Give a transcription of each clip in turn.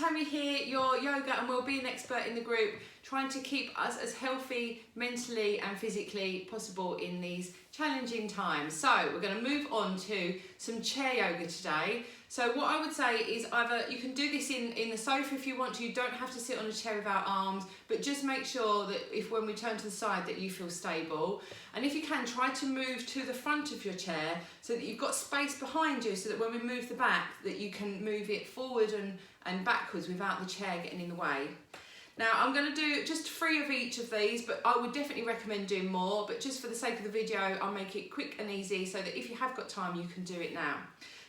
Tammy here, your yoga and wellbeing expert in the group, trying to keep us as healthy mentally and physically possible in these challenging times. So we're going to move on to some chair yoga today. So what I would say is either you can do this in the sofa if you want to. You don't have to sit on a chair without arms, but just make sure that when we turn to the side that you feel stable. And if you can, try to move to the front of your chair so that you've got space behind you, so that when we move the back that you can move it forward and backwards without the chair getting in the way. Now I'm going to do just 3 of each of these, but I would definitely recommend doing more, but just for the sake of the video I'll make it quick and easy so that if you have got time you can do it now.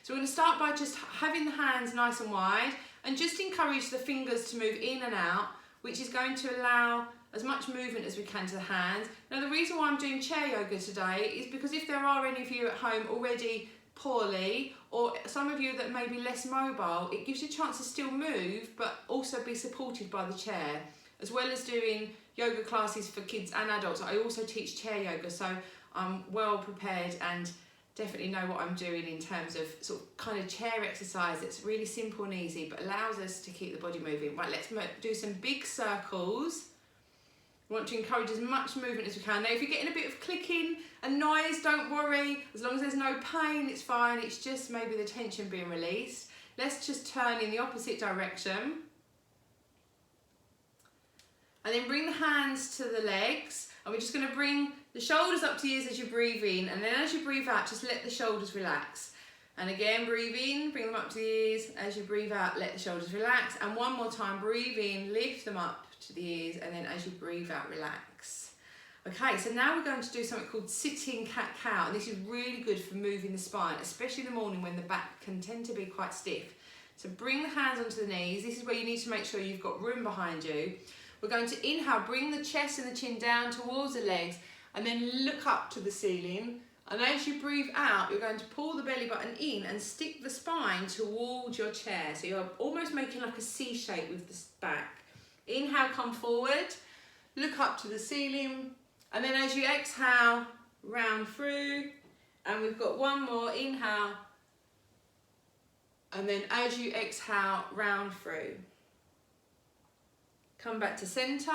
So we're going to start by just having the hands nice and wide and just encourage the fingers to move in and out, which is going to allow as much movement as we can to the hands. Now the reason why I'm doing chair yoga today is because if there are any of you at home already poorly, or some of you that may be less mobile, it gives you a chance to still move but also be supported by the chair. As well as doing yoga classes for kids and adults, I also teach chair yoga, so I'm well prepared and definitely know what I'm doing in terms of sort of kind of chair exercise. It's really simple and easy but allows us to keep the body moving. Right, let's do some big circles. We want to encourage as much movement as we can. Now if you're getting a bit of clicking and noise, don't worry. As long as there's no pain, it's fine. It's just maybe the tension being released. Let's just turn in the opposite direction. And then bring the hands to the legs. And we're just going to bring the shoulders up to the ears as you breathe in. And then as you breathe out, just let the shoulders relax. And again, breathe in, bring them up to the ears. As you breathe out, let the shoulders relax. And one more time, breathe in, lift them up to the ears, and then as you breathe out, relax. Okay, so now we're going to do something called sitting cat-cow, and this is really good for moving the spine, especially in the morning when the back can tend to be quite stiff. So bring the hands onto the knees. This is where you need to make sure you've got room behind you. We're going to inhale, bring the chest and the chin down towards the legs, and then look up to the ceiling. And as you breathe out, you're going to pull the belly button in and stick the spine towards your chair. So you're almost making like a C shape with the back. Inhale, come forward, look up to the ceiling, and then as you exhale, round through, and we've got one more, inhale, and then as you exhale, round through. Come back to centre.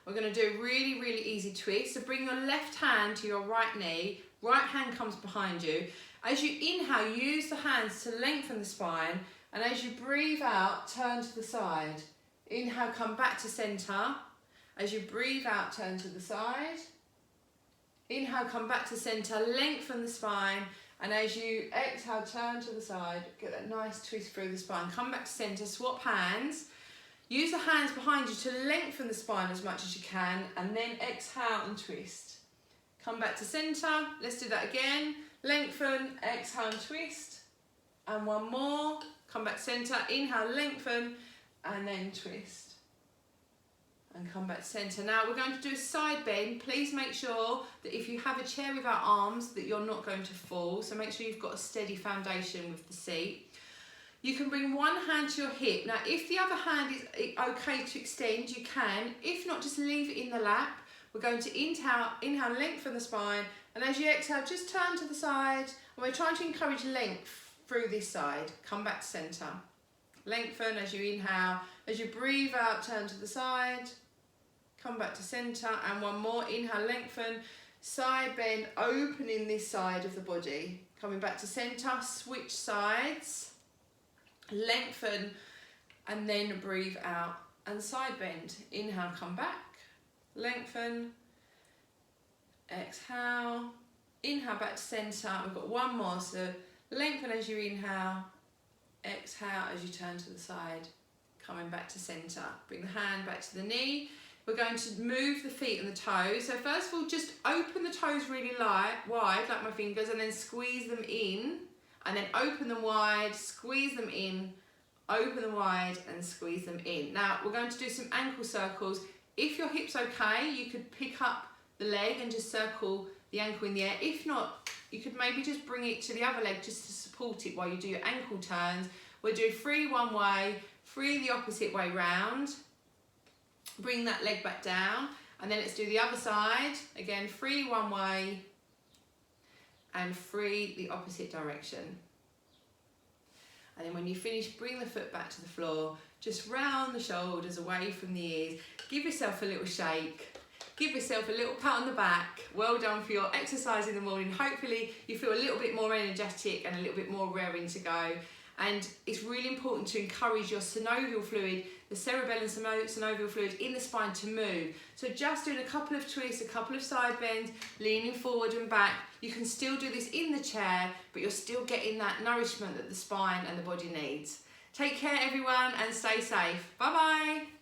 We're going to do a really, really easy twist. So bring your left hand to your right knee, right hand comes behind you. As you inhale, use the hands to lengthen the spine, and as you breathe out, turn to the side. Inhale, come back to centre. As you breathe out, turn to the side. Inhale, come back to centre, lengthen the spine. And as you exhale, turn to the side. Get that nice twist through the spine. Come back to centre, swap hands. Use the hands behind you to lengthen the spine as much as you can. And then exhale and twist. Come back to centre. Let's do that again. Lengthen, exhale and twist. And one more. Come back to centre. Inhale, lengthen. And then twist and come back to centre. Now we're going to do a side bend. Please make sure that if you have a chair without arms that you're not going to fall, so make sure you've got a steady foundation with the seat. You can bring one hand to your hip. Now if the other hand is okay to extend, you can. If not, just leave it in the lap. We're going to inhale, lengthen the spine, and as you exhale, just turn to the side, and we're trying to encourage length through this side. Come back to centre. Lengthen as you inhale. As you breathe out, turn to the side. Come back to centre. And one more. Inhale, lengthen. Side bend, opening this side of the body. Coming back to centre. Switch sides. Lengthen. And then breathe out. And side bend. Inhale, come back. Lengthen. Exhale. Inhale, back to centre. We've got one more. So lengthen as you inhale. Exhale as you turn to the side, coming back to centre. Bring the hand back to the knee. We're going to move the feet and the toes. So first of all, just open the toes really wide, like my fingers, and then squeeze them in. And then open them wide, squeeze them in, open them wide, and squeeze them in. Now, we're going to do some ankle circles. If your hip's okay, you could pick up the leg and just circle the ankle in the air. If not, you could maybe just bring it to the other leg just to support it while you do your ankle turns. We'll do 3 one way, 3 the opposite way round. Bring that leg back down, and then let's do the other side. Again, 3 one way and 3 the opposite direction. And then when you finish, bring the foot back to the floor, just round the shoulders, away from the ears. Give yourself a little shake. Give yourself a little pat on the back. Well done for your exercise in the morning. Hopefully you feel a little bit more energetic and a little bit more raring to go. And it's really important to encourage your synovial fluid, the cerebellum synovial fluid in the spine to move. So just doing a couple of twists, a couple of side bends, leaning forward and back. You can still do this in the chair, but you're still getting that nourishment that the spine and the body needs. Take care everyone and stay safe. Bye bye.